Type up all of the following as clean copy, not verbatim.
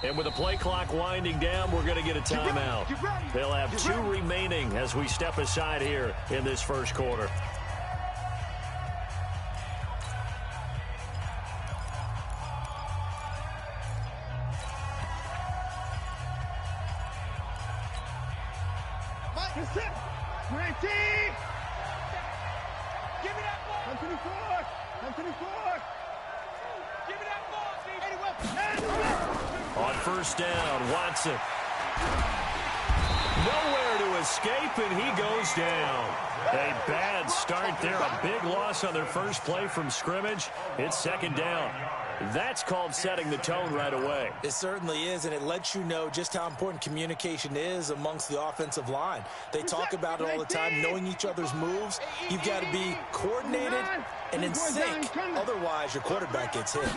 And with the play clock winding down, we're going to get a timeout. They'll have 2 remaining as we step aside here in this first quarter. On first down, Watson. Nowhere to escape, and he goes down. A bad start there. A big loss on their first play from scrimmage. It's second down. That's called setting the tone right away. It certainly is, and it lets you know just how important communication is amongst the offensive line. They talk about it all the time, knowing each other's moves. You've got to be coordinated and in sync. Otherwise, your quarterback gets hit.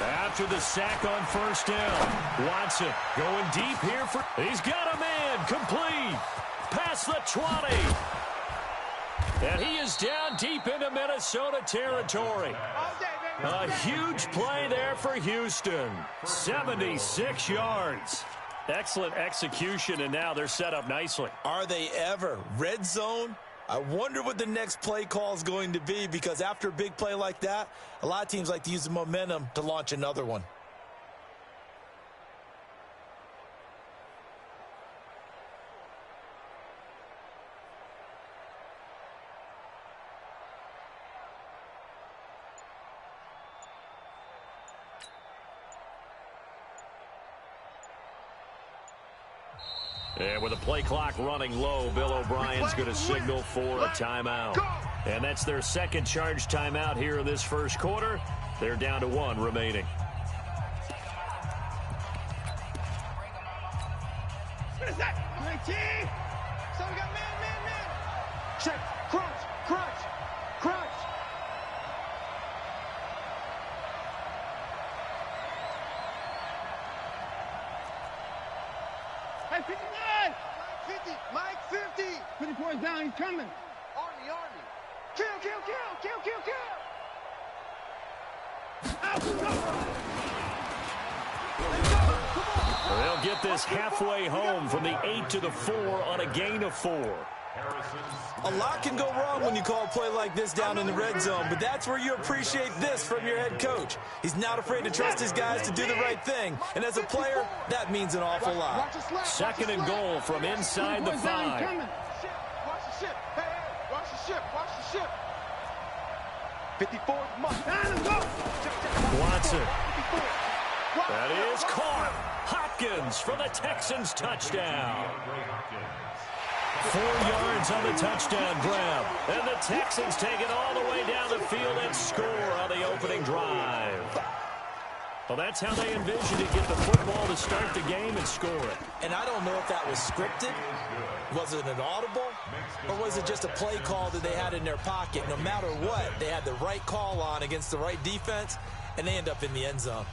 After the sack on first down, Watson going deep here for... He's got a man complete. Past the 20. And he is down deep into Minnesota territory. A huge play there for Houston. 76 yards. Excellent execution, and now they're set up nicely. Are they ever? Red zone? I wonder what the next play call is going to be, because after a big play like that, a lot of teams like to use the momentum to launch another one. And with the play clock running low, Bill O'Brien's going to signal for a timeout. And that's their second charge timeout here in this first quarter. They're down to 1 remaining. What is that? 19. So we got man. Check. Crunch. Hey, 59. Mike 50. 54 is down. He's coming. Army. Kill. They'll get this halfway home from the 8 to the 4 on a gain of 4. A lot can go wrong when you call a play like this down in the red zone, but that's where you appreciate this from your head coach. He's not afraid to trust his guys to do the right thing, and as a player, that means an awful lot. Second and goal from inside the 5. Watch the ship. Hey, watch the ship. 54 Watson. That is caught. Hopkins for the Texans touchdown. 4 yards on the touchdown grab. And the Texans take it all the way down the field and score on the opening drive. Well, that's how they envisioned to get the football to start the game and score it. And I don't know if that was scripted. Was it an audible? Or was it just a play call that they had in their pocket? No matter what, they had the right call on against the right defense, and they end up in the end zone.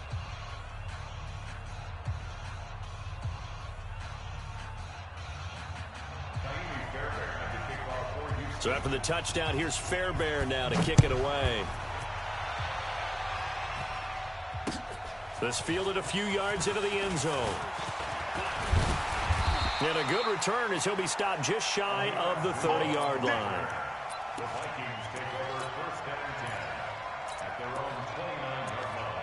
So after the touchdown, here's Fairbairn now to kick it away. This fielded a few yards into the end zone. And a good return as he'll be stopped just shy of the 30-yard line. The Vikings take over first down and 10 at their own 29-yard line.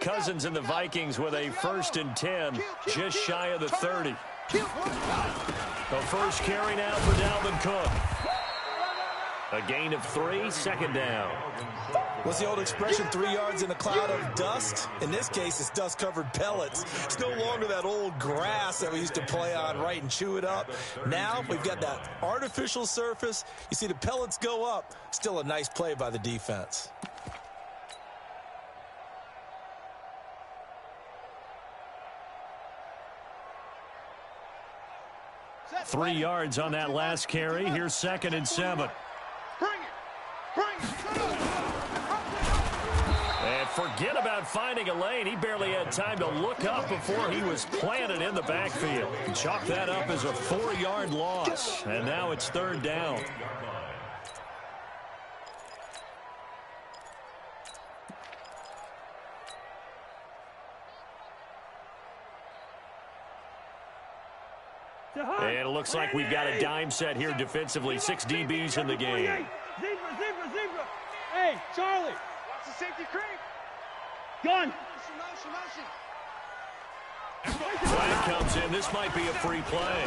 Cousins and the Vikings with a 1st and 10, just shy of the 30. The first carry now for Dalvin Cook. A gain of 3, second down. What's the old expression, 3 yards in a cloud of dust? In this case, it's dust-covered pellets. It's no longer that old grass that we used to play on, right, and chew it up. Now we've got that artificial surface. You see the pellets go up. Still a nice play by the defense. Set 3 yards on that last carry. Here's 2nd and 7. Bring it. Bring it. And forget about finding a lane. He barely had time to look up before he was planted in the backfield. Chalk that up as a 4-yard loss. And now it's 3rd down. And it looks like we've got a dime set here defensively. 6 DBs in the game. Zebra. Hey, Charlie. Watch the safety creep. Gun. Flag comes in. This might be a free play.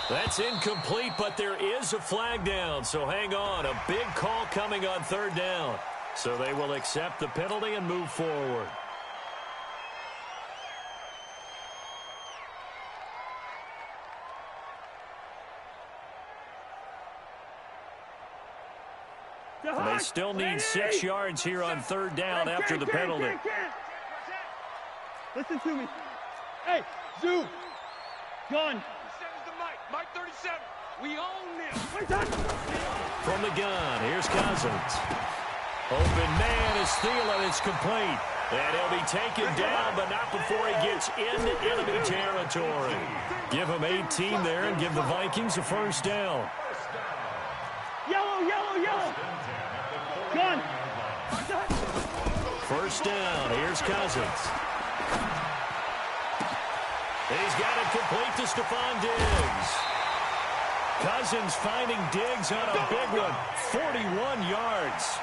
That's incomplete, but there is a flag down. So hang on. A big call coming on 3rd down. So they will accept the penalty and move forward. They still need 6 yards here on 3rd down after the penalty. Listen to me. Hey, Zoo. Gun. Mike 37. We own this. From the gun, here's Cousins. Open man is Thielen. It's complete. And he'll be taken down, but not before he gets into enemy territory. Give him 18 there and give the Vikings a 1st down. Yellow. Gun. 1st down. Here's Cousins. He's got it complete to Stephon Diggs. Cousins finding Diggs on a big one. 41 yards.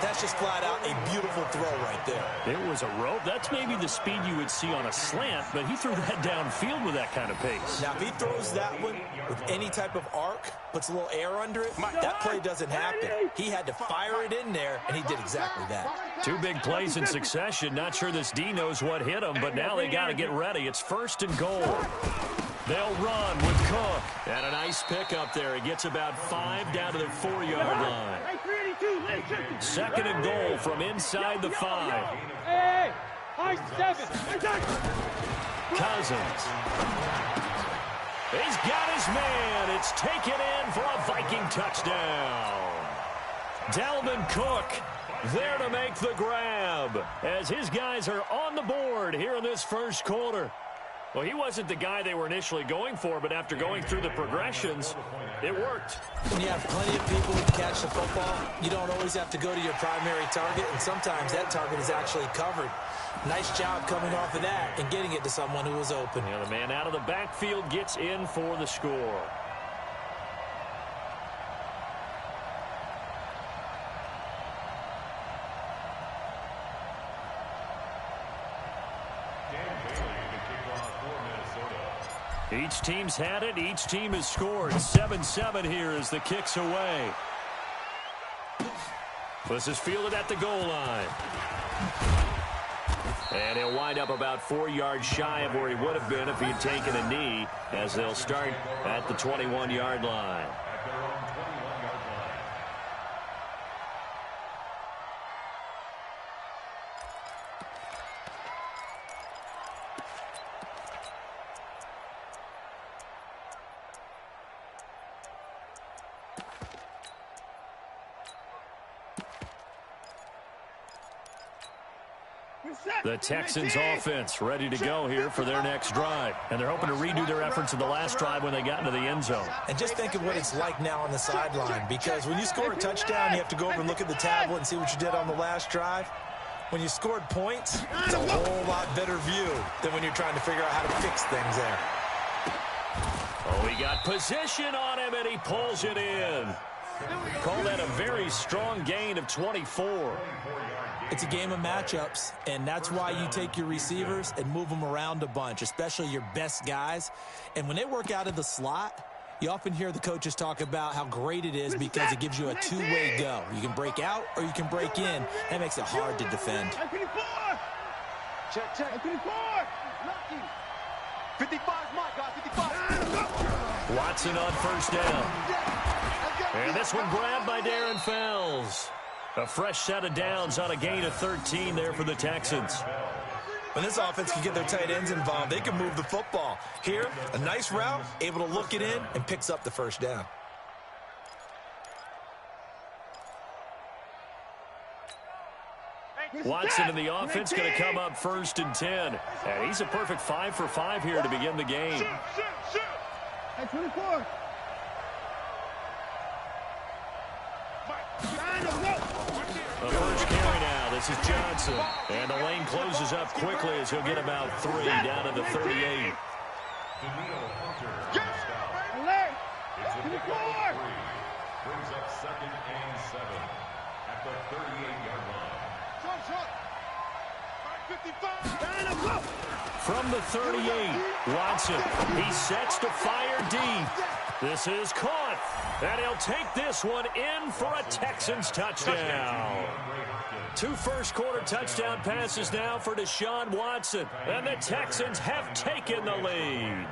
That's just flat out a beautiful throw right there. It was a rope. That's maybe the speed you would see on a slant, but he threw that downfield with that kind of pace. Now, if he throws that one with any type of arc, puts a little air under it, that play doesn't happen. He had to fire it in there, and he did exactly that. 2 big plays in succession. Not sure this D knows what hit him, but now they got to get ready. It's 1st and goal. They'll run with Cook. And a nice pickup there. He gets about 5 down to the 4-yard line. 2nd and goal from inside the 5. Hey, 7. Cousins. He's got his man. It's taken in for a Viking touchdown. Dalvin Cook there to make the grab as his guys are on the board here in this 1st quarter. Well, he wasn't the guy they were initially going for, but after going through the progressions, it worked. When you have plenty of people who catch the football, you don't always have to go to your primary target, and sometimes that target is actually covered. Nice job coming off of that and getting it to someone who was open. Yeah, the man out of the backfield gets in for the score. Each team's had it. Each team has scored. 7-7 here as the kick's away. This is fielded at the goal line. And he'll wind up about 4 yards shy of where he would have been if he had taken a knee, as they'll start at the 21-yard line. The Texans offense ready to go here for their next drive. And they're hoping to redo their efforts in the last drive when they got into the end zone. And just think of what it's like now on the sideline, because when you score a touchdown, you have to go over and look at the tablet and see what you did on the last drive. When you scored points, it's a whole lot better view than when you're trying to figure out how to fix things there. Oh, he got position on him, and he pulls it in. Call that a very strong gain of 24. It's a game of matchups, and that's why you take your receivers and move them around a bunch, especially your best guys. And when they work out of the slot, You often hear the coaches talk about how great it is because it gives you a two-way go. You can break out or you can break in. That makes it hard to defend. Check, check. 54. Lucky. 55, my God, 55. Watson on first down. And this one grabbed by Darren Fells. A fresh set of downs on a gain of 13 there for the Texans. When this offense can get their tight ends involved, they can move the football. Here, a nice route, able to look it in, and picks up the first down. Watson in the offense going to come up 1st and 10. And he's a perfect 5 for 5 here to begin the game. At 24. The first carry now. This is Johnson. And the lane closes up quickly as he'll get about 3 down to the 38. Alert. It's a 24. Brings up 2nd and 7 at the 38-yard line. Shot. 55. From the 38, Watson. He sets to fire deep. This is caught. And he'll take this one in for a Texans touchdown. 2 first-quarter touchdown passes now for Deshaun Watson. And the Texans have taken the lead.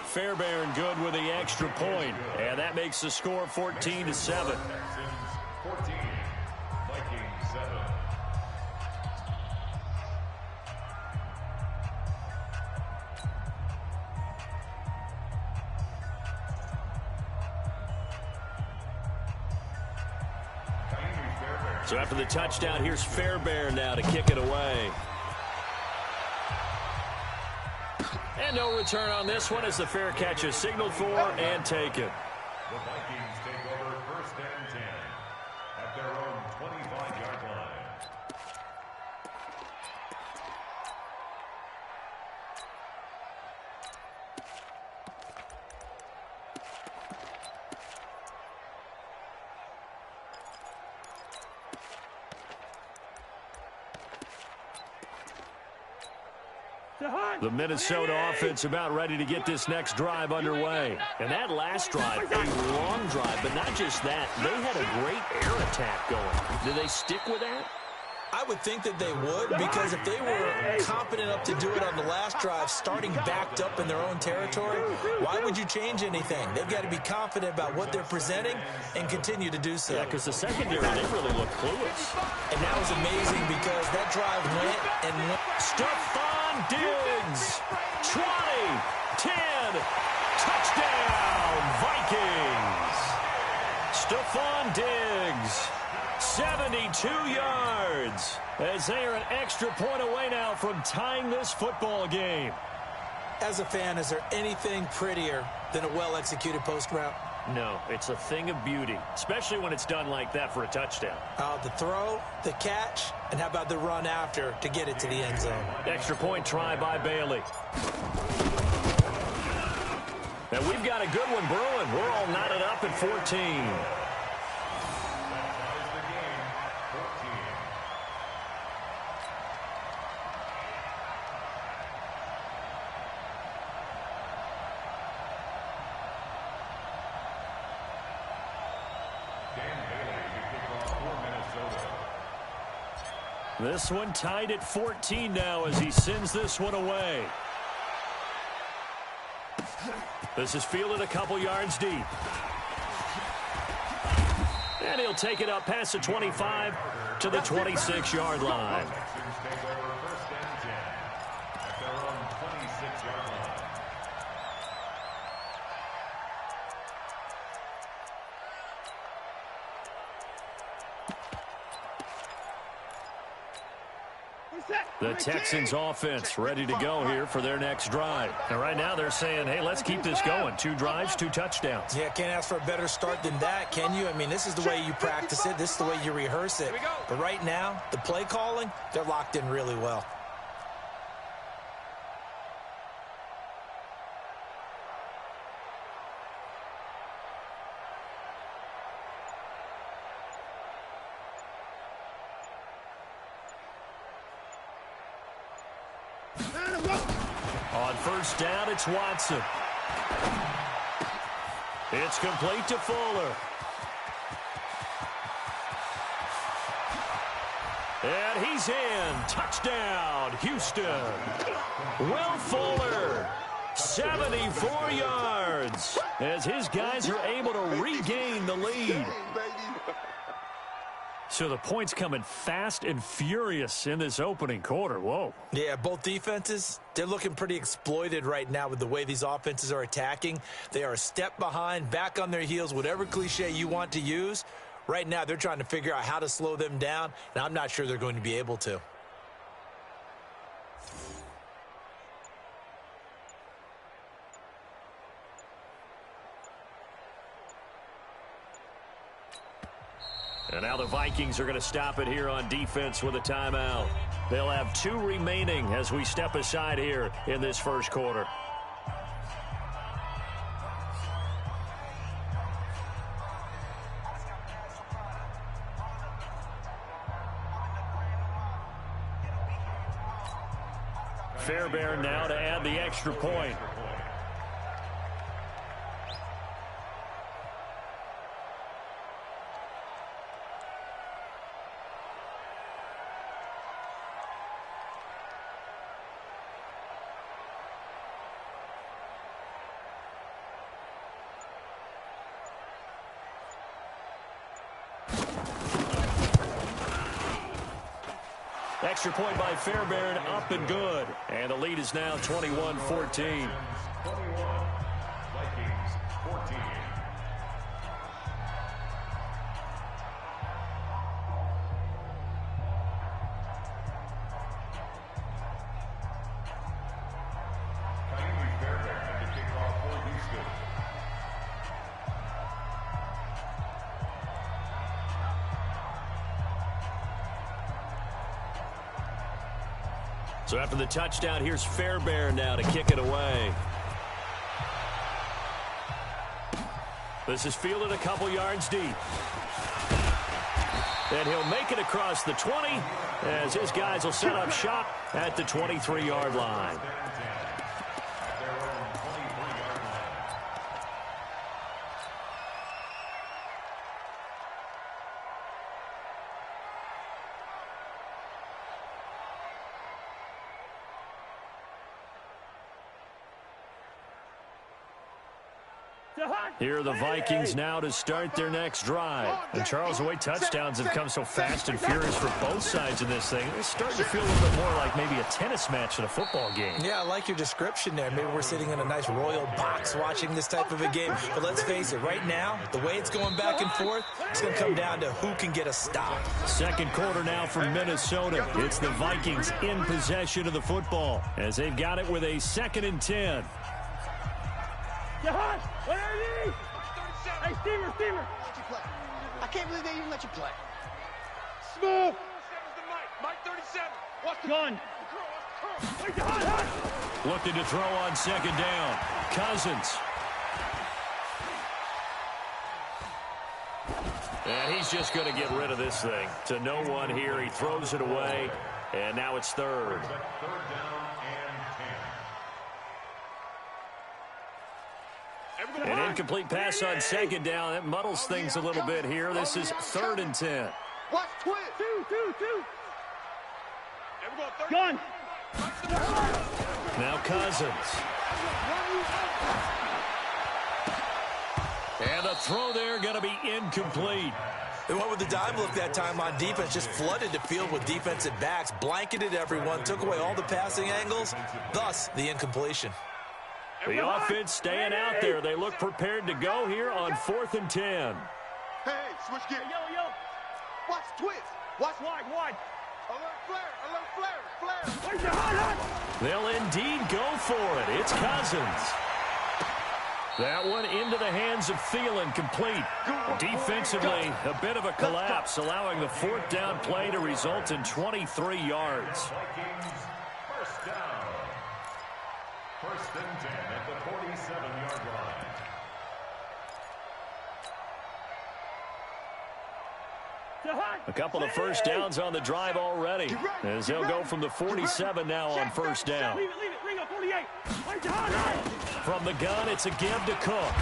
Fairbairn good with the extra point. And that makes the score 14-7. Texans 14, Vikings 7. So after the touchdown, here's Fairbairn now to kick it away. And no return on this one as the fair catch is signaled for and taken. The Vikings take over 1st and 10 at their own 25-yard line. The Minnesota offense about ready to get this next drive underway. And that last drive, a long drive, but not just that. They had a great air attack going. Do they stick with that? I would think that they would, because if they were confident enough to do it on the last drive, starting backed up in their own territory, why would you change anything? They've got to be confident about what they're presenting and continue to do so. Yeah, because the secondary, they really look clueless. And that was amazing because that drive went and went. Stephon Diggs, 20, 10, touchdown, Vikings. Stephon Diggs, 72 yards, as they are an extra point away now from tying this football game. As a fan, is there anything prettier than a well-executed post route? No, it's a thing of beauty, especially when it's done like that for a touchdown. The throw, the catch, and how about the run after to get it to the end zone? Extra point try by Bailey. And we've got a good one brewing. We're all knotted up at 14. This one tied at 14 now as he sends this one away. This is fielded a couple yards deep. And he'll take it up past the 25 to the 26-yard line. The Texans offense ready to go here for their next drive. And right now they're saying, hey, let's keep this going. 2 drives, 2 touchdowns. Yeah, can't ask for a better start than that, can you? I mean, this is the way you practice it. This is the way you rehearse it. But right now, the play calling, they're locked in really well. On first down, it's Watson. It's complete to Fuller. And he's in. Touchdown, Houston. Will Fuller, 74 yards, as his guys are able to regain the lead. So the points coming fast and furious in this opening quarter. Whoa. Yeah, both defenses, they're looking pretty exploited right now with the way these offenses are attacking. They are a step behind, back on their heels, whatever cliche you want to use. Right now, they're trying to figure out how to slow them down, and I'm not sure they're going to be able to. And now the Vikings are going to stop it here on defense with a timeout. They'll have 2 remaining as we step aside here in this first quarter. Fairbairn now to add the extra point. Extra point by Fairbairn, up and good. And the lead is now 21-14. 21, Vikings 14. Fairbairn at the kickoff for Houston. So after the touchdown, here's Fairbairn now to kick it away. This is fielded a couple yards deep. And he'll make it across the 20 as his guys will set up shop at the 23-yard line. Here are the Vikings now to start their next drive. And Charles, the way touchdowns have come so fast and furious for both sides of this thing, it's starting to feel a little bit more like maybe a tennis match than a football game. Yeah, I like your description there. Maybe we're sitting in a nice royal box watching this type of a game. But let's face it, right now, the way it's going back and forth, it's going to come down to who can get a stop. Second quarter now for Minnesota. It's the Vikings in possession of the football as they've got it with a 2nd and 10. Jahan, where are you? Hey, Steamer. I can't believe they even let you play. Smooth. Mike 37. What's the gun? Hey, Jahan. Looking to throw on 2nd down. Cousins. And he's just going to get rid of this thing. To no one here. He throws it away. And now it's 3rd. 3rd down and 10. An incomplete pass on 2nd down. That muddles things a little bit here. This is 3rd and 10. Watch twist. Two. Gun. Now Cousins. And the throw there going to be incomplete. They went with the dime look that time on defense, just flooded the field with defensive backs, blanketed everyone, took away all the passing angles, thus the incompletion. The offense staying out there. They look prepared to go here on 4th and 10. Hey, switch gear. Yo. Watch twist. Watch Wide. Alert flare. Where's Jahan? They'll indeed go for it. It's Cousins. That one into the hands of Thielen, complete. Defensively, a bit of a collapse, allowing the 4th down play to result in 23 yards. Vikings first down. 1st and 10 at the 47-yard line. A couple of first downs on the drive already, as they'll go from the 47 now on 1st down. Leave it. Ring up 48. From the gun, it's a give to Cook.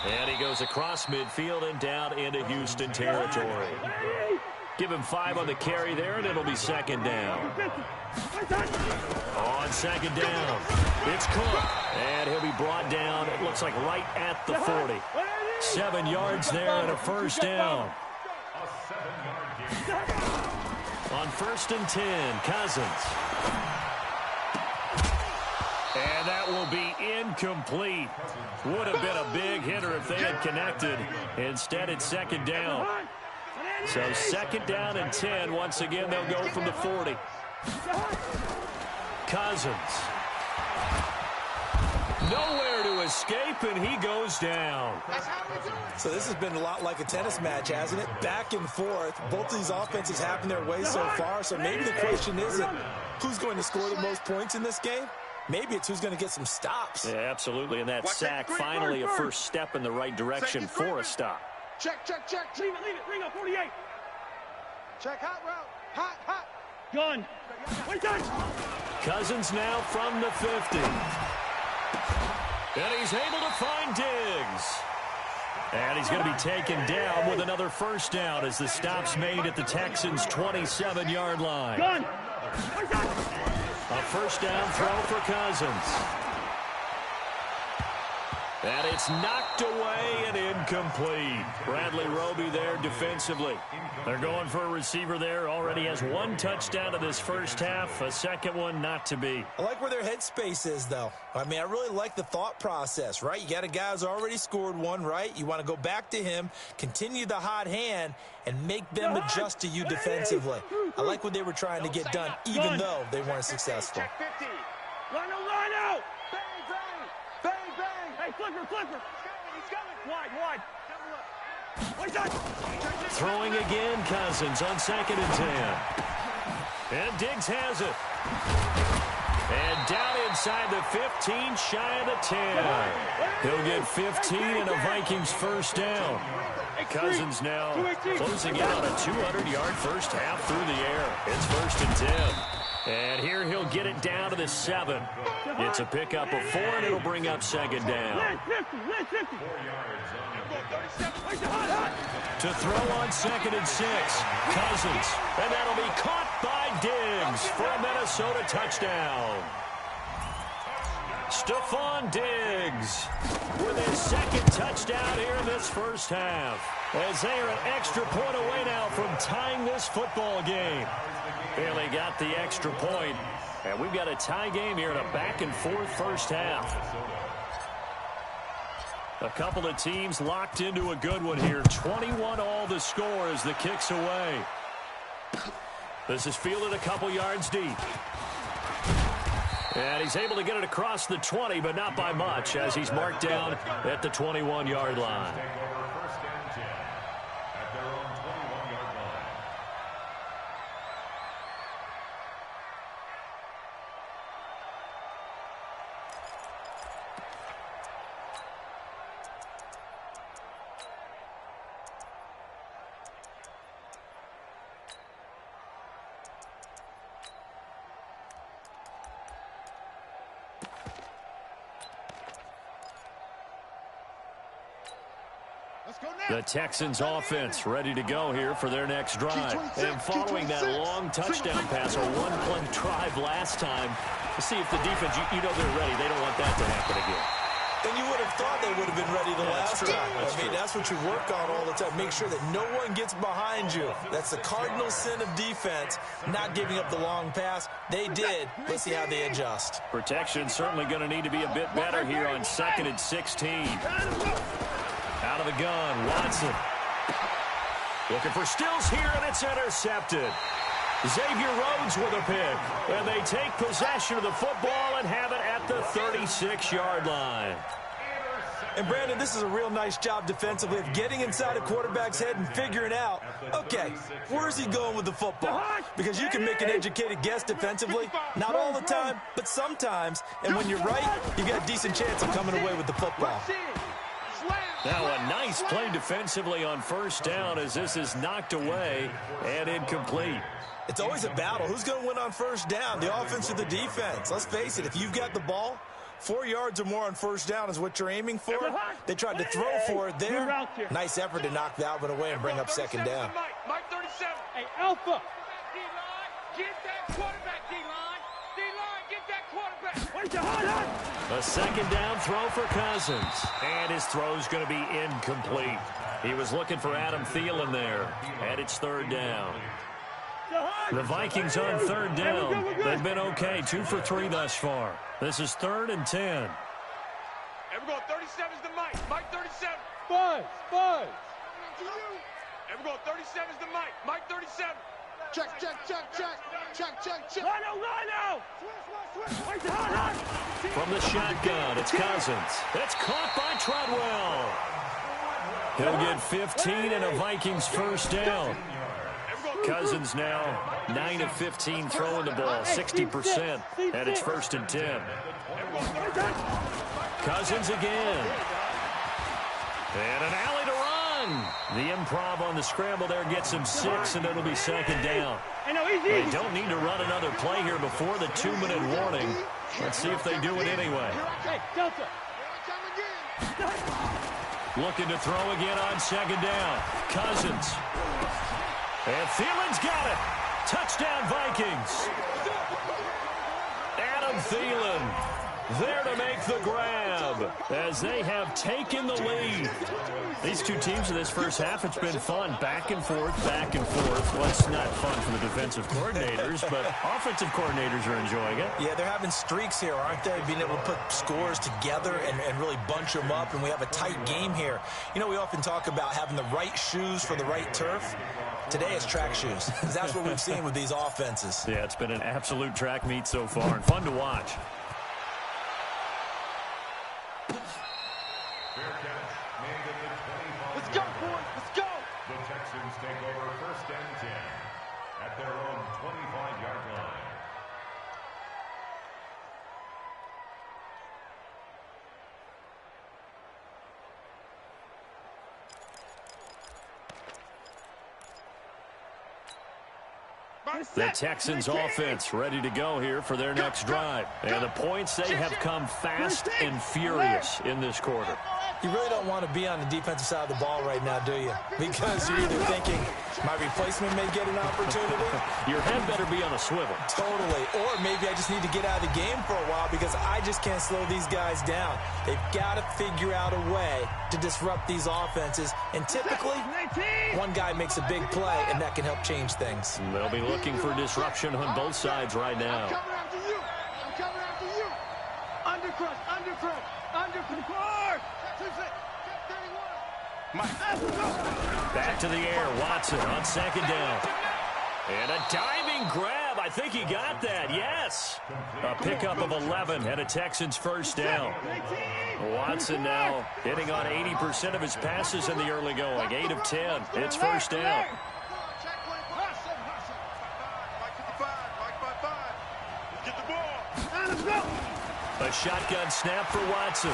And he goes across midfield and down into Houston territory. Give him 5 on the carry there, and it'll be second down. On second down, it's Cook. And he'll be brought down, it looks like right at the 40. 7 yards there and a first down. On 1st and 10, Cousins. And that will be incomplete. Would have been a big hitter if they had connected. Instead, it's second down. So second down and 10. Once again, they'll go from the 40. Cousins. Nowhere to escape, and he goes down. So this has been a lot like a tennis match, hasn't it? Back and forth. Both of these offenses having their way so far. So maybe the question isn't who's going to score the most points in this game. Maybe it's who's going to get some stops. Yeah, absolutely. And that sack, finally a first step in the right direction for a stop. Check. Leave it. Ring up 48. Check hot route. Hot. Gun. Cousins now from the 50. And he's able to find Diggs. And he's going to be taken down with another first down as the stop's made at the Texans' 27-yard line. Gun. A first down throw for Cousins. And it's knocked away and incomplete. Bradley Roby there defensively. They're going for a receiver there. Already has 1 touchdown in this first half. A second one not to be. I like where their headspace is, though. I mean, I really like the thought process, right? You got a guy who's already scored 1, right? You want to go back to him, continue the hot hand, and make them adjust to you defensively. I like what they were trying to get done, even though they weren't successful. Check 50. Line out. Bang. Hey, flipper. He's coming. Wide. Throwing again, Cousins on 2nd and 10. And Diggs has it. And down inside the 15, shy of the 10. He'll get 15 and a Vikings first down. Cousins now closing in on a 200-yard first half through the air. It's 1st and 10. And here he'll get it down to the 7. It's a pickup of 4, and it'll bring up second down. To throw on 2nd and 6. Cousins. And that'll be caught by Diggs for a Minnesota touchdown. Stephon Diggs with his 2nd touchdown here in this first half. As they are an extra point away now from tying this football game. Barely got the extra point, and we've got a tie game here in a back-and-forth first half. A couple of teams locked into a good one here. 21 all the score as the kick's away. This is fielded a couple yards deep. And he's able to get it across the 20, but not by much, as he's marked down at the 21-yard line. The Texans offense ready to go here for their next drive. And following that long touchdown pass, or one-play drive last time, to see if the defense, you know they're ready. They don't want that to happen again. And you would have thought they would have been ready the last time. That's what you work on all the time. Make sure that no one gets behind you. That's the cardinal sin of defense, not giving up the long pass. They did. Let's see how they adjust. Protection certainly going to need to be a bit better here on 2nd and 16. Out of the gun, Watson. Looking for Stills here, and it's intercepted. Xavier Rhodes with a pick. And they take possession of the football and have it at the 36-yard line. And, Brandon, this is a real nice job defensively of getting inside a quarterback's head and figuring out, okay, where's he going with the football? Because you can make an educated guess defensively. Not all the time, but sometimes. And when you're right, you got a decent chance of coming away with the football. Now a nice play defensively on first down as this is knocked away and incomplete. It's always a battle. Who's going to win on first down, the offense or the defense? Let's face it, if you've got the ball, 4 yards or more on first down is what you're aiming for. They tried to throw for it there. Nice effort to knock that one away and bring up second down. Mike 37. Hey, Alpha. D-line, get that quarterback, D-line. D-line, get that quarterback. A second down throw for Cousins. And his throw's going to be incomplete. He was looking for Adam Thielen there. And it's third down. The Vikings on third down. They've been okay, 2 for 3 thus far. This is 3rd and 10. And we're going 37's the Mike. Mike 37. Five. And we're going 37's the Mike. Mike 37. Check. Rhino. From the shotgun, it's Cousins. It's caught by Treadwell. He'll get 15 and a Vikings first down. Cousins now 9 of 15 throwing the ball, 60%, and it's 1st and 10. Cousins again. And an alley to run. The improv on the scramble there gets him 6, and it'll be second down. They don't need to run another play here before the 2-minute warning. Let's see if they do it anyway. Looking to throw again on second down. Cousins. And Thielen's got it. Touchdown, Vikings. Adam Thielen there to make the grab as they have taken the lead. These two teams in this first half, it's been fun. Back and forth, back and forth. Well, it's not fun for the defensive coordinators, but offensive coordinators are enjoying it. Yeah, they're having streaks here, aren't they? Being able to put scores together and really bunch them up, and we have a tight game here. You know, we often talk about having the right shoes for the right turf. Today it's track shoes. That's what we've seen with these offenses. Yeah, it's been an absolute track meet so far and fun to watch. Let's go, boys. Let's go. The Texans take over 1st and 10 at their own 25-yard line. The Texans offense ready to go here for their next drive. And the points, they have come fast and furious in this quarter. You really don't want to be on the defensive side of the ball right now, do you? Because you're either thinking, my replacement may get an opportunity. Your head better be on a swivel. Totally. Or maybe I just need to get out of the game for a while because I just can't slow these guys down. They've got to figure out a way to disrupt these offenses. And typically, one guy makes a big play, and that can help change things. They'll be looking for disruption on both sides right now. I'm coming after you. Undercrush. Back to the air, Watson on second down. And a diving grab. I think he got that, yes. A pickup of 11 and a Texans first down. Watson now hitting on 80% of his passes in the early going. 8 of 10. It's first down. A shotgun snap for Watson.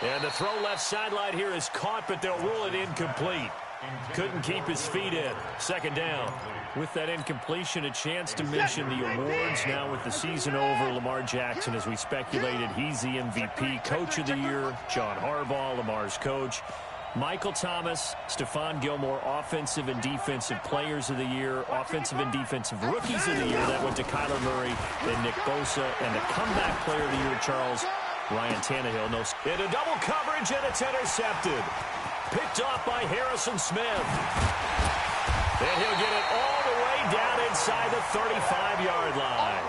And the throw left sideline here is caught, but they'll rule it incomplete. Couldn't keep his feet in. Second down. With that incompletion, a chance to mention the awards now with the season over. Lamar Jackson, as we speculated, he's the MVP. Coach of the Year, John Harbaugh, Lamar's coach. Michael Thomas, Stephon Gilmore, Offensive and Defensive Players of the Year, Offensive and Defensive Rookies of the Year. That went to Kyler Murray, then Nick Bosa, and the Comeback Player of the Year, Charles Ryan Tannehill. In a double coverage, and it's intercepted. Picked off by Harrison Smith. And he'll get it all the way down inside the 35-yard line.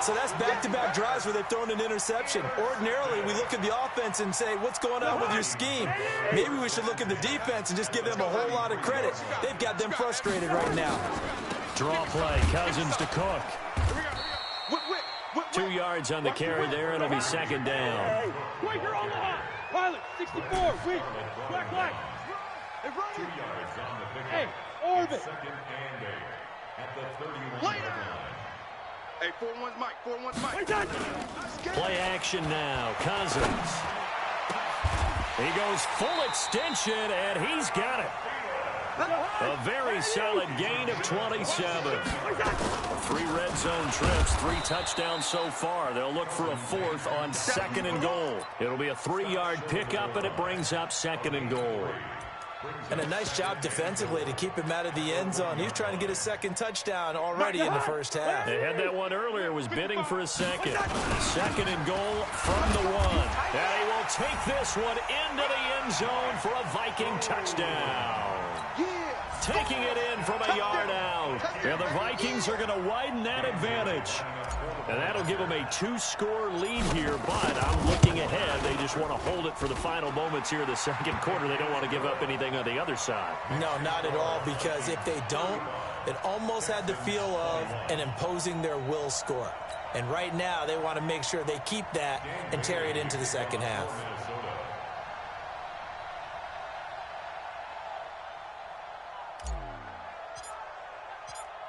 So that's back-to-back drives where they've thrown an interception. Ordinarily, we look at the offense and say, what's going on with your scheme? Maybe we should look at the defense and just give them a whole lot of credit. They've got them frustrated right now. Draw play, Cousins to Cook. 2 yards on the carry there. It'll be second down. Quaker on the hot. Pilot, 64, weak. Black light. 2 yards on the pickup. Hey, orbit. Second and 8 at the 31-yard line. Hey, 4-1's Mike. 4-1's Mike. Play action now. Cousins. He goes full extension, and he's got it. A very solid gain of 27. 3 red zone trips, 3 touchdowns so far. They'll look for a 4th on 2nd and goal. It'll be a 3-yard pickup, and it brings up 2nd and goal. And a nice job defensively to keep him out of the end zone. He's trying to get his 2nd touchdown already in the first half. They had that one earlier, was bidding for a 2nd. 2nd and goal from the 1. And he will take this one into the end zone for a Viking touchdown. Taking it in from a yard out. And the Vikings are going to widen that advantage. And that'll give them a 2-score lead here, but I'm looking ahead. They just want to hold it for the final moments here of the second quarter. They don't want to give up anything on the other side. No, not at all, because if they don't, it almost had the feel of an imposing their will score. And right now, they want to make sure they keep that and carry it into the second half.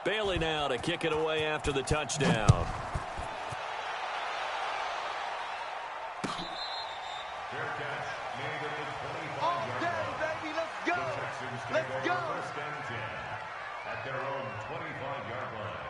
Bailey now to kick it away after the touchdown. Fair catch made at the 25-yard Oh, daddy, line. baby, let's go. The Texans take Let's over go. 1st and 10 at their own 25-yard line.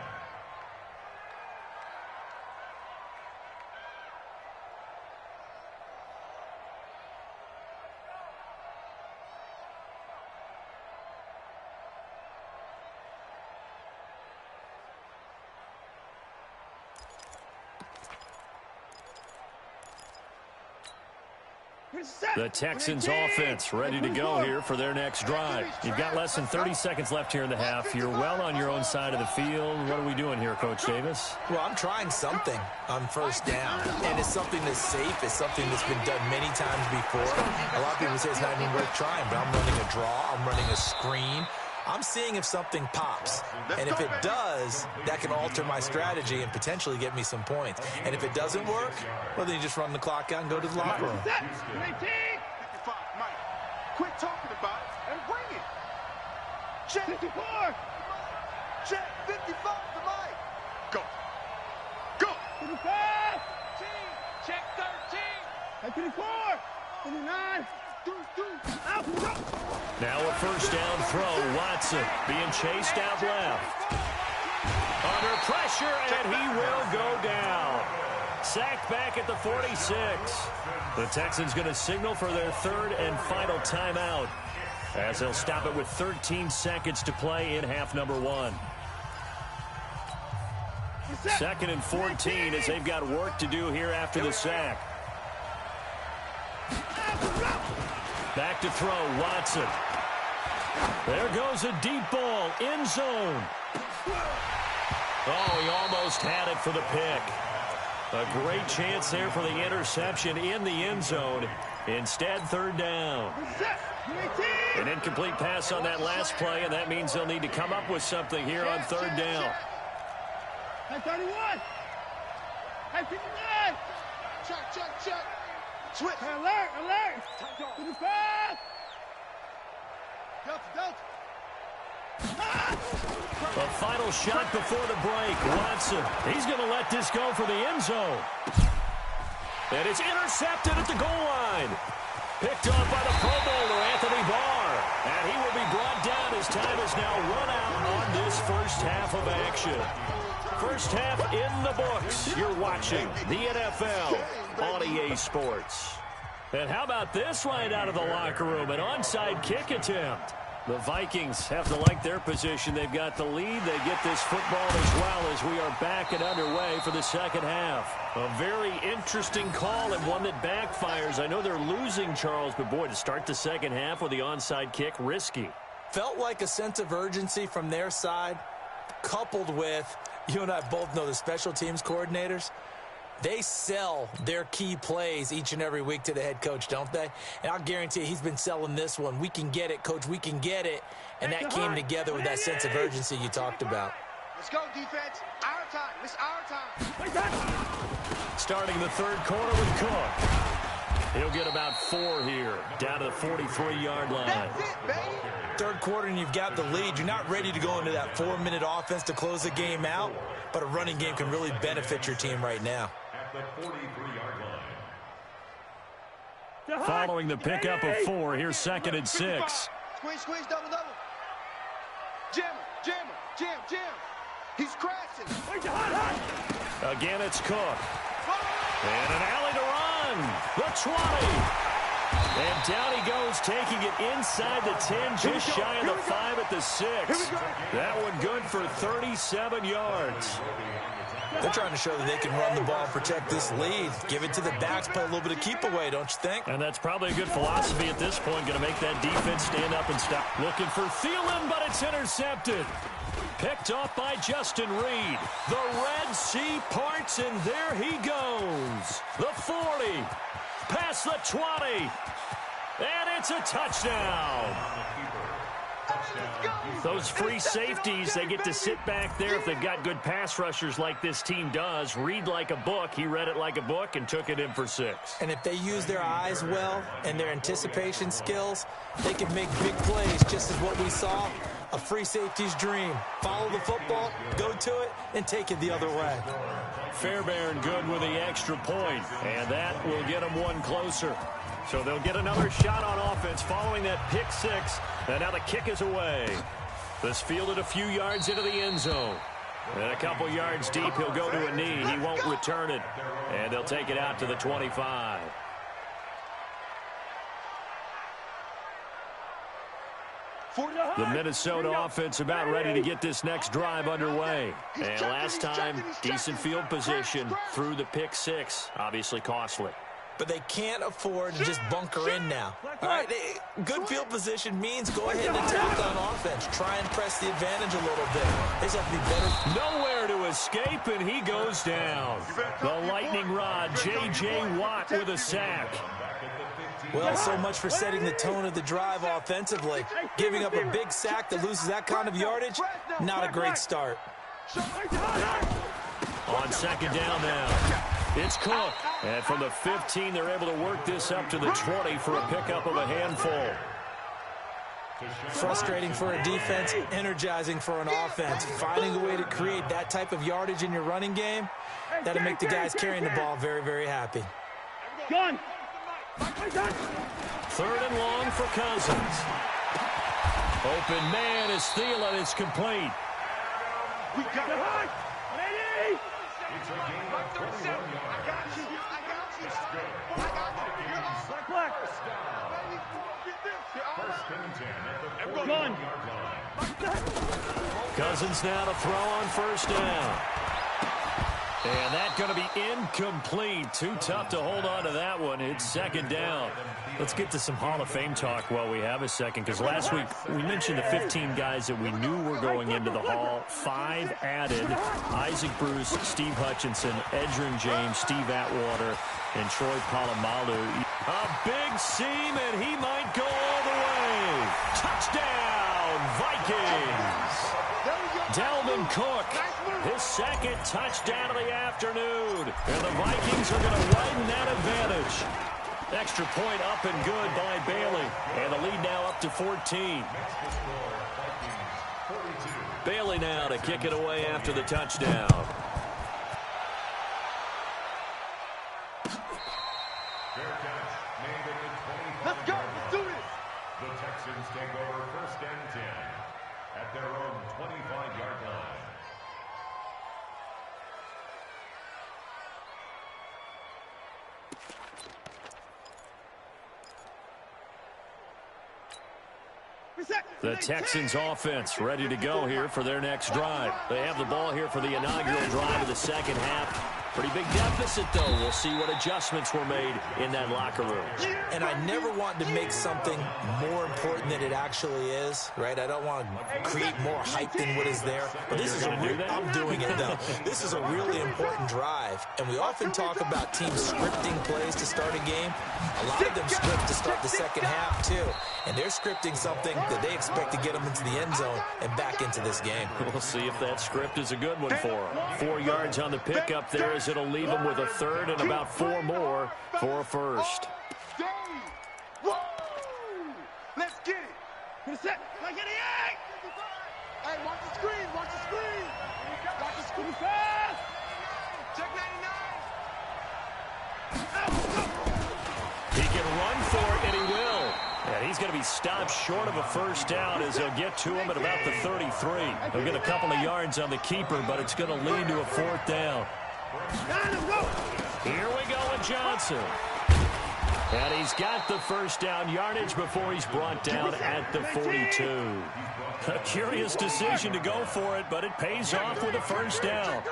The Texans offense ready to go here for their next drive. You've got less than 30 seconds left here in the half. You're well on your own side of the field. What are we doing here, Coach Davis? Well, I'm trying something on 1st down, and it's something that's safe. It's something that's been done many times before. A lot of people say it's not even worth trying, but I'm running a draw. I'm running a screen. I'm seeing if something pops, and if it does, that can alter my strategy and potentially get me some points. And if it doesn't work, well, then you just run the clock out and go to the locker room. 55, Mike. Quit talking about it and bring it. Check 54. Check 55 to Mike. Go. Go. 55. Check 13. 54. 59. Now a 1st down throw. Watson being chased out left. Under pressure, and he will go down. Sacked back at the 46. The Texans going to signal for their 3rd and final timeout, as they'll stop it with 13 seconds to play in half number 1. 2nd and 14 as they've got work to do here after the sack. Back to throw, Watson. There goes a deep ball, end zone. Oh, he almost had it for the pick. A great chance there for the interception in the end zone. Instead, 3rd down. An incomplete pass on that last play, and that means they'll need to come up with something here on 3rd down. 31. 59. Check. Switch. Alert. 55. Delta. A final shot before the break. Watson, he's going to let this go for the end zone. And it's intercepted at the goal line. Picked off by the Pro Bowler, Anthony Barr. And he will be brought down as time has now run out on this first half of action. First half in the books. You're watching the NFL on EA Sports. And how about this right out of the locker room? An onside kick attempt. The Vikings have to like their position. They've got the lead. They get this football as well as we are back and underway for the second half. A very interesting call and one that backfires. I know they're losing, Charles, but boy, to start the second half with the onside kick, risky. Felt like a sense of urgency from their side, coupled with, you and I both know the special teams coordinators. They sell their key plays each and every week to the head coach, don't they? And I'll guarantee he's been selling this one. We can get it, coach. We can get it. And that came together with that sense of urgency you talked about. Let's go, defense. Our time. It's our time. Starting the third quarter with Cook. He'll get about 4 here, down to the 43-yard line. That's it, baby. Third quarter and you've got the lead. You're not ready to go into that 4-minute offense to close the game out, but a running game can really benefit your team right now. At the 43-yard line. Following the pickup of 4, here's 2nd and 6. Squeeze, double. Jam. He's crashing. Again, it's Cook. And an alley to run. The 20. And down he goes, taking it inside the 10, just shy of the 5 at the 6. That one good for 37 yards. They're trying to show that they can run the ball and protect this lead. Give it to the backs, play a little bit of keep away, don't you think? And that's probably a good philosophy at this point. Going to make that defense stand up and stop. Looking for Thielen, but it's intercepted. Picked off by Justin Reed. The Red Sea parts, and there he goes. The 40. Past the 20. And it's a touchdown. Those free safeties, they get to sit back there if they've got good pass rushers like this team does. Read like a book. He read it like a book and took it in for 6. And if they use their eyes well and their anticipation skills, they can make big plays, just as what we saw. A free safety's dream. Follow the football, go to it, and take it the other way. Fairbairn good with the extra point, and that will get them one closer. So they'll get another shot on offense following that pick 6, and now the kick is away. This fielded a few yards into the end zone. And a couple yards deep, he'll go to a knee. He won't return it, and they'll take it out to the 25. The Minnesota offense about ready to get this next drive underway. And last time, decent field position through the pick 6. Obviously costly. But they can't afford to just bunker in now. All right, good field position means go ahead and attack on offense. Try and press the advantage a little bit. They just have to be better. Nowhere to escape, and he goes down. The lightning rod, J.J. Watt with a sack. Well, so much for setting the tone of the drive offensively. Giving up a big sack that loses that kind of yardage, not a great start. On 2nd down now, it's Cook. And from the 15, they're able to work this up to the 20 for a pickup of a handful. Frustrating for a defense, energizing for an offense. Finding a way to create that type of yardage in your running game, that'll make the guys carrying the ball very, very happy. Gun. 3rd and long for Cousins. Open man is Thielen. It's complete. We got it. Ready? It's a game of 21 yards. Black. First and 10 at the Gun. 41-yard line. Cousins now to throw on 1st down. And that's going to be incomplete. Too tough to hold on to that one. It's 2nd down. Let's get to some Hall of Fame talk while we have a second, because last week we mentioned the 15 guys that we knew were going into the Hall. 5 added: Isaac Bruce, Steve Hutchinson, Edgerrin James, Steve Atwater, and Troy Polamalu. A big seam, and he might go all the way. Touchdown, Vikings! Dalvin Cook, his 2nd touchdown of the afternoon. And the Vikings are going to widen that advantage. Extra point up and good by Bailey. And the lead now up to 14. Bailey now to kick it away after the touchdown. Let's go. Let's do this. The Texans take over 1st and 10 at their own 25-yard line. The Texans offense ready to go here for their next drive. They have the ball here for the inaugural drive of the 2nd half. Pretty big deficit, though. We'll see what adjustments were made in that locker room. And I never want to make something more important than it actually is, right? I don't want to create more hype than what is there. But this is I'm doing it, though. This is a really important drive. And we often talk about teams scripting plays to start a game. A lot of them script to start the 2nd half, too. And they're scripting something that they expect to get them into the end zone and back into this game. We'll see if that script is a good one for them. 4 yards on the pickup there, as it'll leave them with a 3rd and about 4 more for a 1st. Woo! Let's get it. Get it set. Like it ain't. Hey, watch the screen. Watch the screen. Watch the screen. Fast. Check 99. He can run for it, and he will. And he's going to be stopped short of a first down as they'll get to him at about the 33. He'll get a couple of yards on the keeper, but it's going to lead to a fourth down. Here we go with Johnson. And he's got the first down yardage before he's brought down at the 42. A curious decision to go for it, but it pays off with a first down. And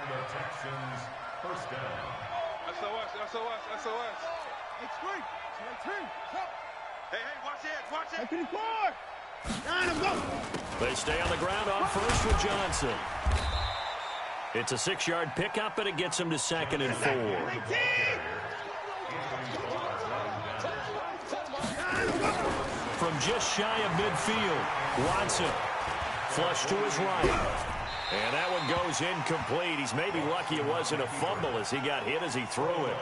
the Texans first down. SOS. Hey, watch it. They stay on the ground on first with Johnson. It's a 6-yard pickup, and it gets him to 2nd and 4. From just shy of midfield, Watson. Flush to his right. And that one goes incomplete. He's maybe lucky it wasn't a fumble as he got hit as he threw it.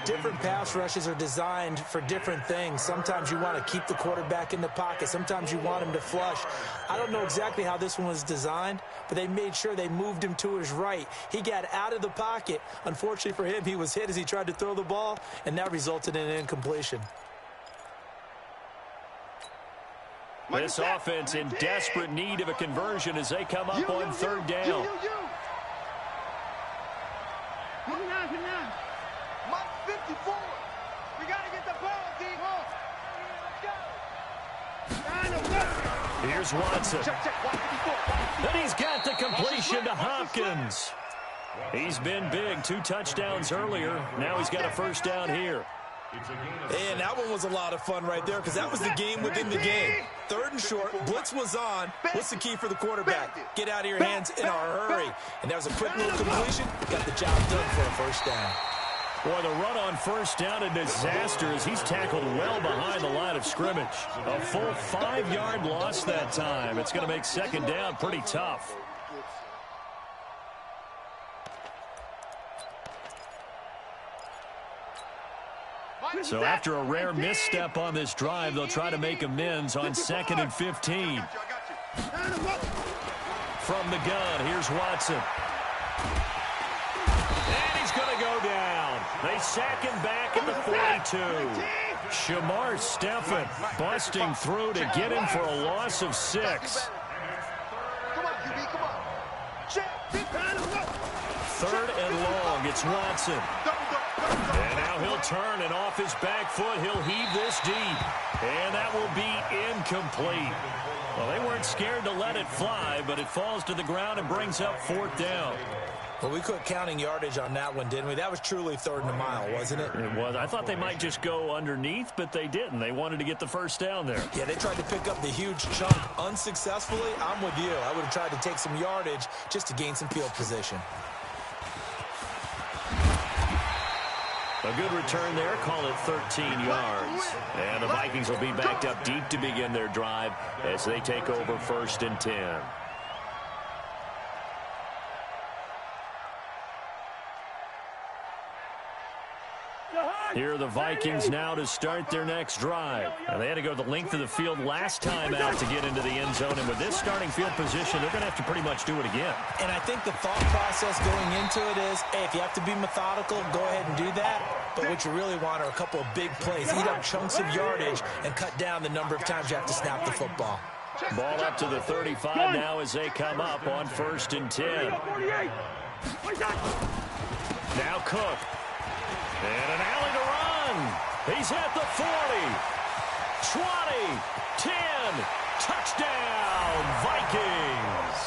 Different pass rushes are designed for different things. Sometimes you want to keep the quarterback in the pocket. Sometimes you want him to flush. I don't know exactly how this one was designed, but they made sure they moved him to his right. He got out of the pocket. Unfortunately for him, he was hit as he tried to throw the ball, and that resulted in an incompletion. This offense in desperate need of a conversion as they come up on third down. Mike 54. We got to get the ball, D. Let's go. Here's Watson. And he's got the completion to Hopkins. He's been big. 2 touchdowns earlier. Now he's got a first down here. And that one was a lot of fun right there because that was the game within the game. 3rd and short, blitz was on. What's the key for the quarterback? Get out of your hands in a hurry. And that was a quick little completion. Got the job done for a first down. Boy, the run on first down, a disaster as he's tackled well behind the line of scrimmage. A full 5-yard loss that time. It's going to make 2nd down pretty tough. So after a rare misstep on this drive, they'll try to make amends on 2nd and 15. From the gun, here's Watson. And he's going to go down. They sack him back at the 42. Shamar Stephen busting through to get him for a loss of 6. Come on, QB, come on. Check. 3rd and long, it's Watson. And now he'll turn, and off his back foot, he'll heave this deep. And that will be incomplete. Well, they weren't scared to let it fly, but it falls to the ground and brings up 4th down. Well, we quit counting yardage on that one, didn't we? That was truly 3rd and a mile, wasn't it? It was. I thought they might just go underneath, but they didn't. They wanted to get the first down there. Yeah, they tried to pick up the huge chunk unsuccessfully. I'm with you. I would have tried to take some yardage just to gain some field position. A good return there. Call it 13 yards. And the Vikings will be backed up deep to begin their drive as they take over 1st and 10. Here are the Vikings now to start their next drive. And they had to go the length of the field last time out to get into the end zone. And with this starting field position, they're going to have to pretty much do it again. And I think the thought process going into it is, hey, if you have to be methodical, go ahead and do that. But what you really want are a couple of big plays. Eat up chunks of yardage and cut down the number of times you have to snap the football. Ball up to the 35 now as they come up on 1st and 10. Now Cook. And an alley to run. He's at the 40. 20. 10. Touchdown, Vikings.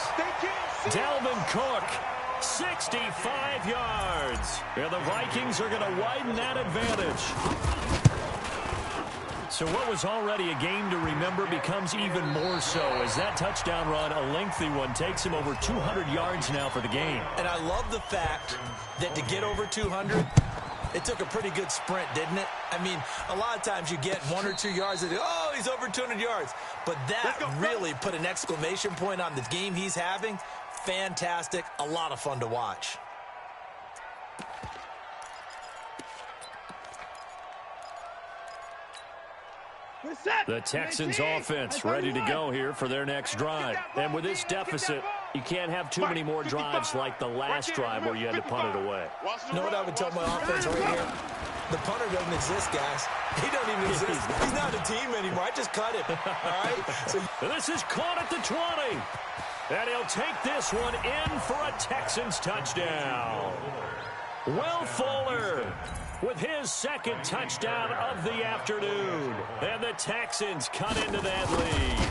Dalvin Cook, 65 yards. And the Vikings are going to widen that advantage. So what was already a game to remember becomes even more so as that touchdown run, a lengthy one, takes him over 200 yards now for the game. And I love the fact that to get over 200, it took a pretty good sprint, didn't it? I mean, a lot of times you get 1 or 2 yards and, oh, he's over 200 yards. But that really put an exclamation point on the game he's having. Fantastic. A lot of fun to watch. The Texans offense ready to go here for their next drive. And with this deficit, you can't have too many more drives like the last drive where you had to punt it away. You know what I would tell my offense right here? The punter doesn't exist, guys. He doesn't even exist. He's not a team anymore. I just cut him. All right? So this is caught at the 20. And he'll take this one in for a Texans touchdown. Will Fuller with his second touchdown of the afternoon. And the Texans cut into that lead.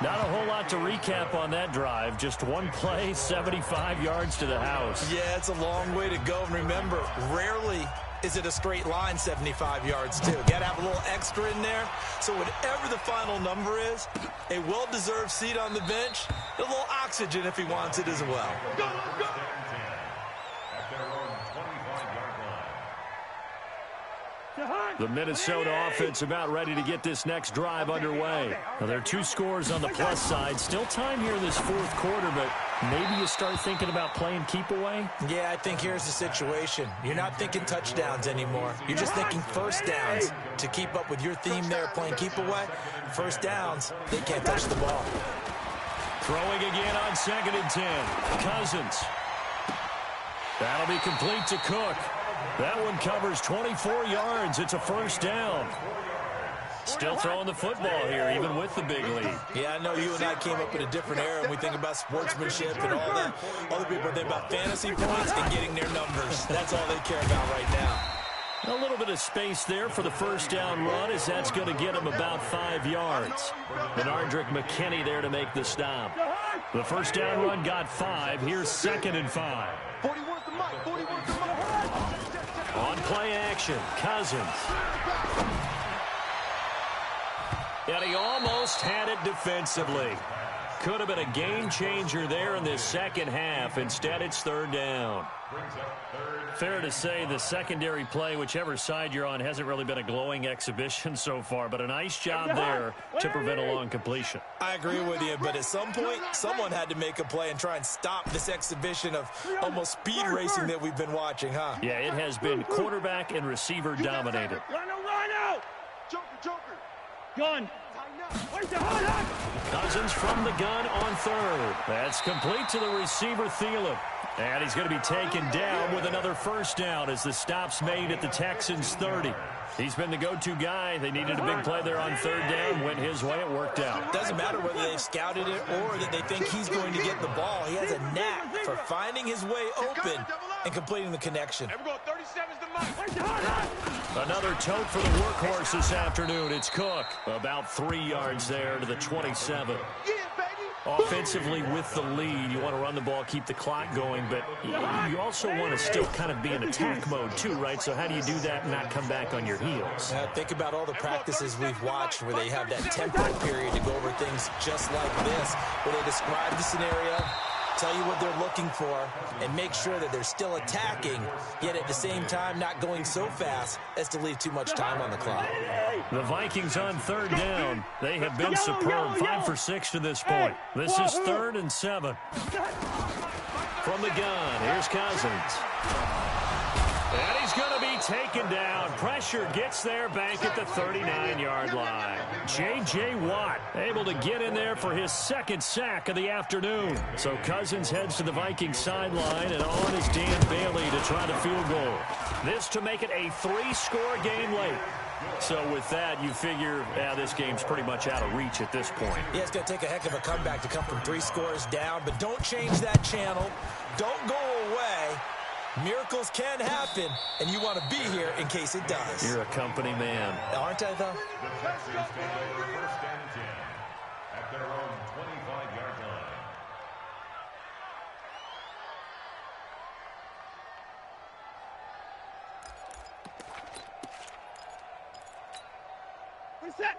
Not a whole lot to recap on that drive. Just one play, 75 yards to the house. Yeah, it's a long way to go. And remember, rarely is it a straight line 75 yards, too. Got to have a little extra in there. So whatever the final number is, a well-deserved seat on the bench, a little oxygen if he wants it as well. Go, go. The Minnesota offense about ready to get this next drive underway. Now, there are 2 scores on the plus side. Still time here in this fourth quarter, but maybe you start thinking about playing keep away? Yeah, I think here's the situation. You're not thinking touchdowns anymore. You're just thinking first downs. To keep up with your theme there, playing keep away, first downs, they can't touch the ball. Throwing again on 2nd and 10. Cousins. That'll be complete to Cook. That one covers 24 yards. It's a first down. Still throwing the football here, even with the big lead. Yeah, I know you and I came up in a different era, and we think about sportsmanship and all that. Other people think about fantasy points and getting their numbers. That's all they care about right now. A little bit of space there for the first down run, as that's going to get him about 5 yards. And UnRnkd there to make the stop. The first down run got 5. Here's 2nd and 5. 41 the mic, 41 the mic. On play action, Cousins. And he almost had it defensively. Could have been a game changer there in this second half. Instead, it's 3rd down. Fair to say the secondary play, whichever side you're on, hasn't really been a glowing exhibition so far, but a nice job there to prevent a long completion. I agree with you, but at some point, someone had to make a play and try and stop this exhibition of almost speed racing that we've been watching, huh? Yeah, it has been quarterback and receiver dominated. Rhino! Joker, Joker. Gun! Where's the hot? Cousins from the gun on 3rd. That's complete to the receiver, Thielen. And he's going to be taken down with another first down as the stop's made at the Texans' 30. He's been the go-to guy. They needed a big play there on 3rd down. Went his way. It worked out. Doesn't matter whether they've scouted it or that they think he's going to get the ball. He has a knack for finding his way open and completing the connection. There we go. 37's the mic. Where's the hot? Another tote for the workhorse this afternoon. It's Cook. About 3 yards there to the 27. Yeah, baby. Offensively with the lead, you want to run the ball, keep the clock going, but you also want to still kind of be in attack mode too, right? So how do you do that and not come back on your heels? Think about all the practices we've watched where they have that tempo period to go over things just like this, where they describe the scenario, tell you what they're looking for, and make sure that they're still attacking, yet at the same time not going so fast as to leave too much time on the clock. The Vikings on 3rd down. They have been superb. 5 for 6 to this point. This is 3rd and 7. From the gun, here's Cousins. And he's going to be taken down. Pressure gets there back at the 39-yard line. J.J. Watt able to get in there for his 2nd sack of the afternoon. So Cousins heads to the Vikings sideline, and on is Dan Bailey to try the field goal. This to make it a 3-score game late. So with that, you figure, this game's pretty much out of reach at this point. Yeah, it's going to take a heck of a comeback to come from 3 scores down, but don't change that channel. Don't go away. Miracles can happen, and you want to be here in case it does. You're a company man. Aren't I, though? The Texans take over 1st and 10 at their own 25-yard line.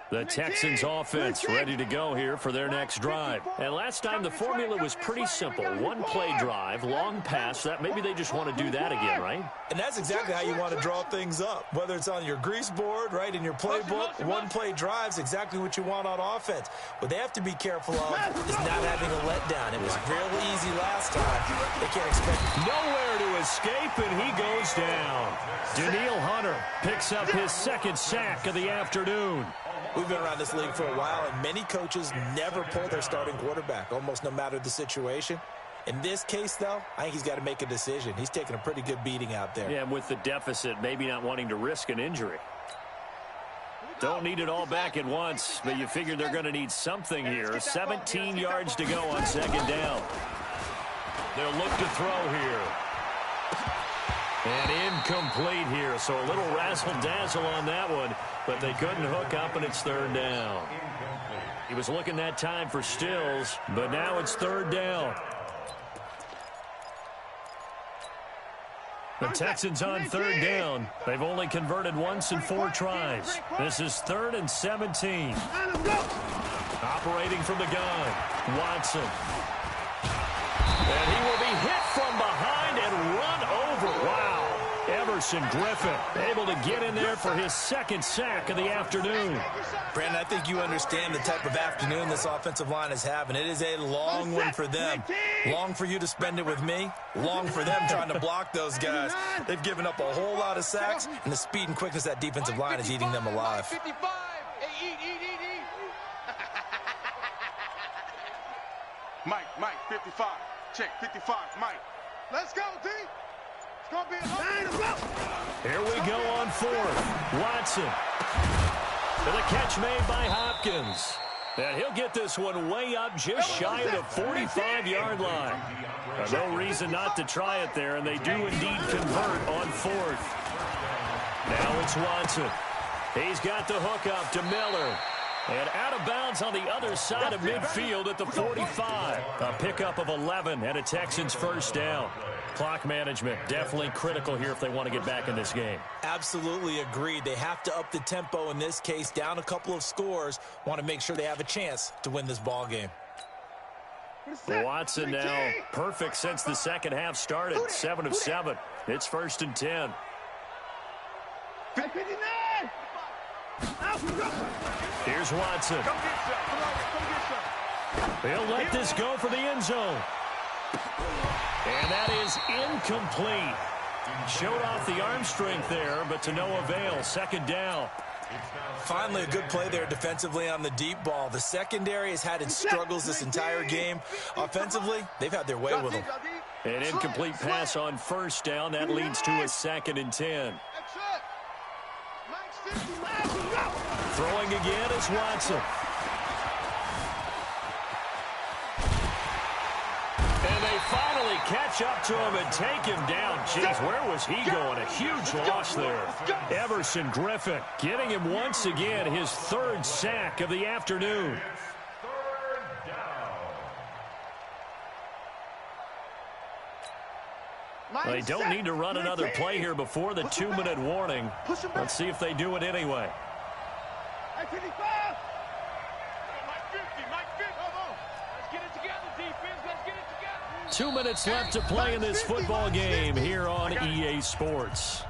The Texans offense ready to go here for their next drive. And last time the formula was pretty simple. One play drive, long pass. That maybe they just want to do that again, right? And that's exactly how you want to draw things up. Whether it's on your grease board, right, in your playbook, one play drive's exactly what you want on offense. What they have to be careful of is not having a letdown. It was real easy last time. They can't expect nowhere to escape, and he goes down. Danielle Hunter picks up his second sack of the afternoon. We've been around this league for a while, and many coaches never pull their starting quarterback, almost no matter the situation. In this case, though, I think he's got to make a decision. He's taking a pretty good beating out there. Yeah, and with the deficit, maybe not wanting to risk an injury. Don't need it all back at once, but you figure they're going to need something here. 17 yards to go on second down. They'll look to throw here. And incomplete here, so a little razzle-dazzle on that one, but they couldn't hook up, and it's third down. He was looking that time for Stills, but now it's third down. The Texans on third down. They've only converted once in 4 tries. This is 3rd and 17. Operating from the gun, Watson. And he will be hit from behind and run over. Wow. Emerson Griffin able to get in there for his second sack of the afternoon. Brandon, I think you understand the type of afternoon this offensive line is having. It is a long one for them. Long for you to spend it with me. Long for them trying to block those guys. They've given up a whole lot of sacks, and the speed and quickness of that defensive line is eating them alive. 55. Hey, eat. Mike, 55. Check, 55, Mike. Let's go, D. It's going to be a long. Here we go on 4th. Watson. For the catch made by Hopkins. And he'll get this one way up just shy of the 45-yard line. No reason not to try it there, and they do indeed convert on 4th. Now it's Watson. He's got the hook up to Miller. And out of bounds on the other side of midfield at the 45. A pickup of 11 and a Texans first down. Clock management definitely critical here if they want to get back in this game. Absolutely agreed. They have to up the tempo in this case, down a couple of scores. Want to make sure they have a chance to win this ball game. Watson now perfect since the second half started. 7 of 7. It's 1st and 10. Here's Watson. He'll let this go for the end zone. And that is incomplete. Showed off the arm strength there, but to no avail. Second down. Finally, a good play there defensively on the deep ball. The secondary has had its struggles this entire game. Offensively, they've had their way with them. An incomplete pass on first down. That leads to a 2nd and 10. Throwing again is Watson. And they finally catch up to him and take him down. Jeez, where was he going? A huge loss there. Emerson Griffin getting him once again his 3rd sack of the afternoon. They don't need to run another play here before the 2-minute warning. Let's see if they do it anyway. Mike 50. Let's get it together, defense. Let's get it together. 2 minutes left to play in this football game here on EA Sports.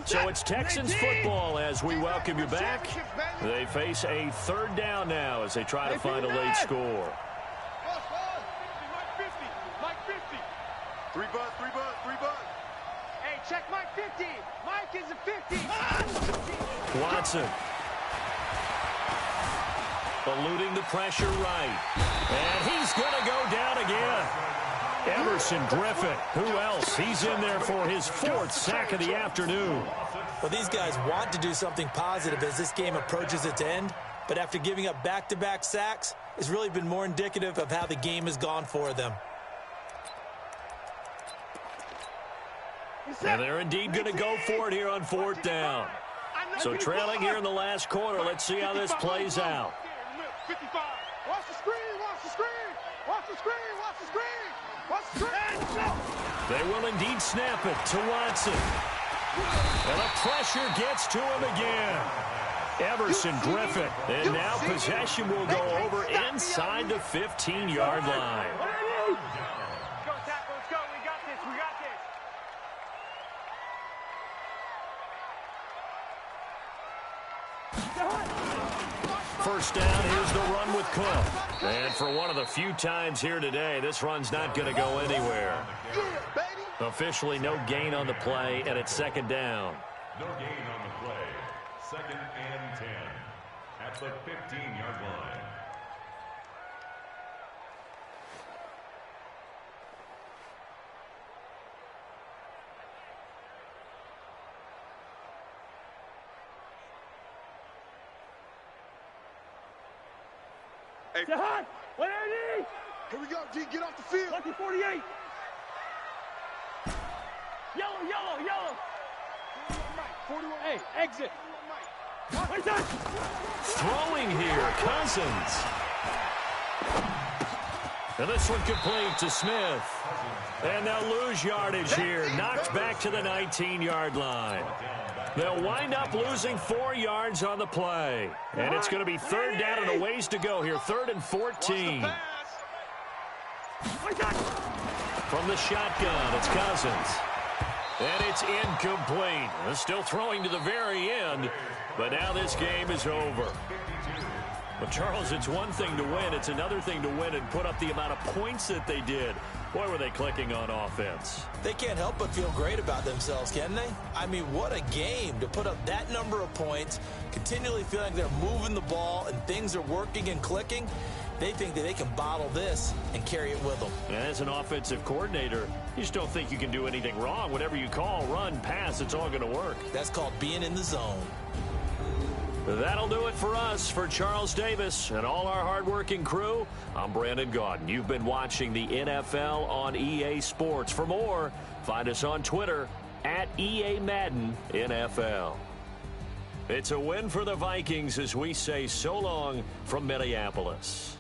So it's Texans football as we welcome you back. They face a 3rd down now as they try to find a late score. Mike 50. 3 buzz. Hey, check Mike 50. Mike is a 50. Watson. Eluding the pressure right. And he's going to go down again. Emerson Griffin. Who else? He's in there for his 4th sack of the afternoon. Well, these guys want to do something positive as this game approaches its end. But after giving up back-to-back sacks, it's really been more indicative of how the game has gone for them. And they're indeed going to go for it here on 4th down. So trailing here in the last quarter, let's see how this plays out. 55. Watch the screen. They will indeed snap it to Watson. And the pressure gets to him again. Everson Griffin. And now possession will go over inside the 15-yard line. Go, tackle, let's go. We got this. We got this. First down, here's the run with Cook. And for one of the few times here today, this run's not going to go anywhere. Officially no gain on the play, and it's second down. No gain on the play. Second and 10 at the 15-yard line. Hey. Hot. 180. Here we go, G. Get off the field. Lucky 48. Yellow, yellow, yellow. 41. Hey, exit. Throwing here, Cousins. And this one complete to Smith. And they'll lose yardage here. Knocked back to the 19-yard line. They'll wind up losing 4 yards on the play. And it's going to be third down and a ways to go here. 3rd and 14. From the shotgun, it's Cousins. And it's incomplete. They're still throwing to the very end. But now this game is over. But, Charles, it's one thing to win. It's another thing to win and put up the amount of points that they did. Boy, were they clicking on offense. They can't help but feel great about themselves, can they? I mean, what a game to put up that number of points, continually feeling like they're moving the ball and things are working and clicking. They think that they can bottle this and carry it with them. And as an offensive coordinator, you just don't think you can do anything wrong. Whatever you call, run, pass, it's all going to work. That's called being in the zone. That'll do it for us. For Charles Davis and all our hardworking crew, I'm Brandon Gaudin. You've been watching the NFL on EA Sports. For more, find us on Twitter at EA Madden NFL. It's a win for the Vikings as we say so long from Minneapolis.